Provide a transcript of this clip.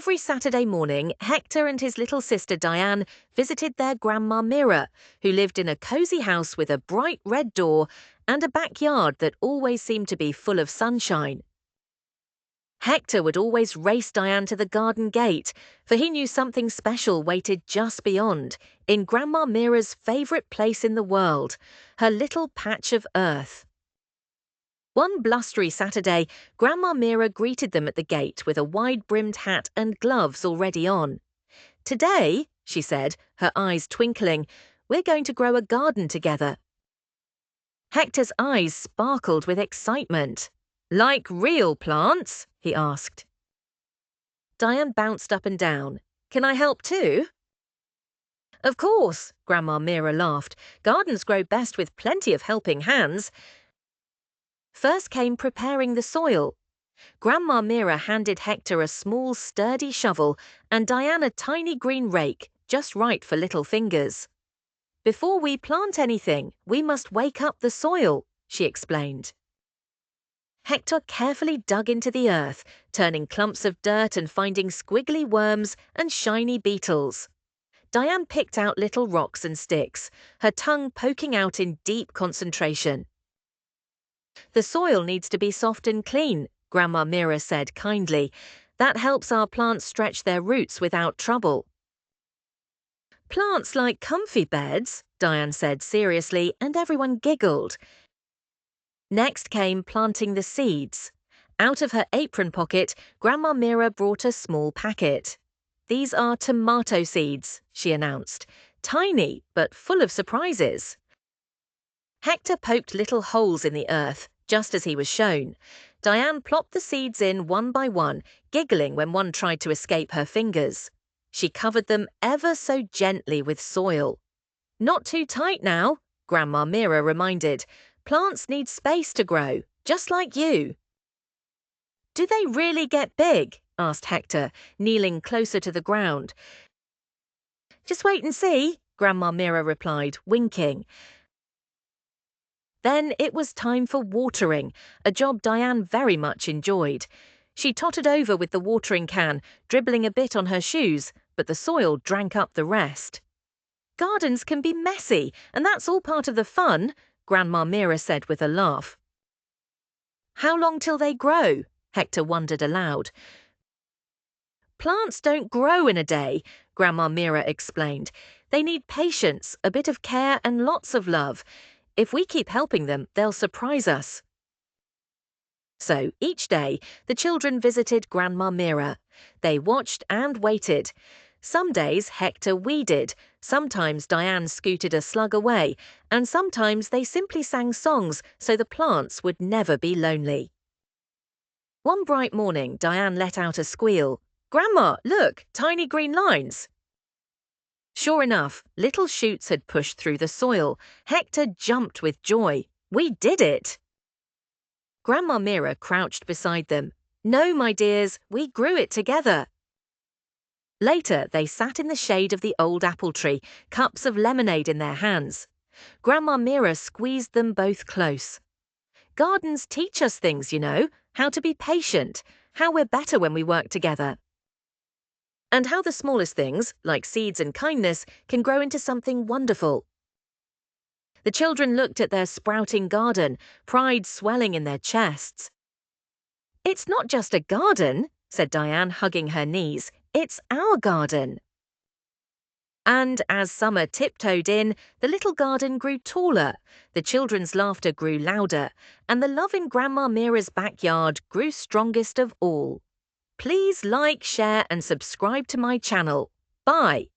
Every Saturday morning, Hector and his little sister Diane visited their Grandma Mira, who lived in a cozy house with a bright red door and a backyard that always seemed to be full of sunshine. Hector would always race Diane to the garden gate, for he knew something special waited just beyond, in Grandma Mira's favourite place in the world, her little patch of earth. One blustery Saturday, Grandma Mira greeted them at the gate with a wide-brimmed hat and gloves already on. "Today," she said, her eyes twinkling, "we're going to grow a garden together." Hector's eyes sparkled with excitement. "Like real plants?" he asked. Diane bounced up and down. "Can I help too?" "Of course," Grandma Mira laughed. "Gardens grow best with plenty of helping hands." First came preparing the soil. Grandma Mira handed Hector a small, sturdy shovel and Diane a tiny green rake, just right for little fingers. "Before we plant anything, we must wake up the soil," she explained. Hector carefully dug into the earth, turning clumps of dirt and finding squiggly worms and shiny beetles. Diane picked out little rocks and sticks, her tongue poking out in deep concentration. "The soil needs to be soft and clean," Grandma Mira said kindly. "That helps our plants stretch their roots without trouble." "Plants like comfy beds," Diane said seriously, and everyone giggled. Next came planting the seeds. Out of her apron pocket, Grandma Mira brought a small packet. "These are tomato seeds," she announced. "Tiny, but full of surprises." Hector poked little holes in the earth, just as he was shown. Diane plopped the seeds in one by one, giggling when one tried to escape her fingers. She covered them ever so gently with soil. "Not too tight now," Grandma Mira reminded. "Plants need space to grow, just like you." "Do they really get big?" asked Hector, kneeling closer to the ground. "Just wait and see," Grandma Mira replied, winking. Then it was time for watering, a job Diane very much enjoyed. She tottered over with the watering can, dribbling a bit on her shoes, but the soil drank up the rest. "Gardens can be messy, and that's all part of the fun," Grandma Mira said with a laugh. "How long till they grow?" Hector wondered aloud. "Plants don't grow in a day," Grandma Mira explained. "They need patience, a bit of care, and lots of love. If we keep helping them, they'll surprise us." So each day, the children visited Grandma Mira. They watched and waited. Some days Hector weeded, sometimes Diane scooted a slug away, and sometimes they simply sang songs so the plants would never be lonely. One bright morning, Diane let out a squeal. "Grandma, look, tiny green lines." Sure enough, little shoots had pushed through the soil. Hector jumped with joy. "We did it!" Grandma Mira crouched beside them. "No, my dears, we grew it together." Later, they sat in the shade of the old apple tree, cups of lemonade in their hands. Grandma Mira squeezed them both close. "Gardens teach us things, you know, how to be patient, how we're better when we work together, and how the smallest things, like seeds and kindness, can grow into something wonderful." The children looked at their sprouting garden, pride swelling in their chests. "It's not just a garden," said Diane, hugging her knees. "It's our garden." And as summer tiptoed in, the little garden grew taller, the children's laughter grew louder, and the love in Grandma Mira's backyard grew strongest of all. Please like, share, and subscribe to my channel. Bye.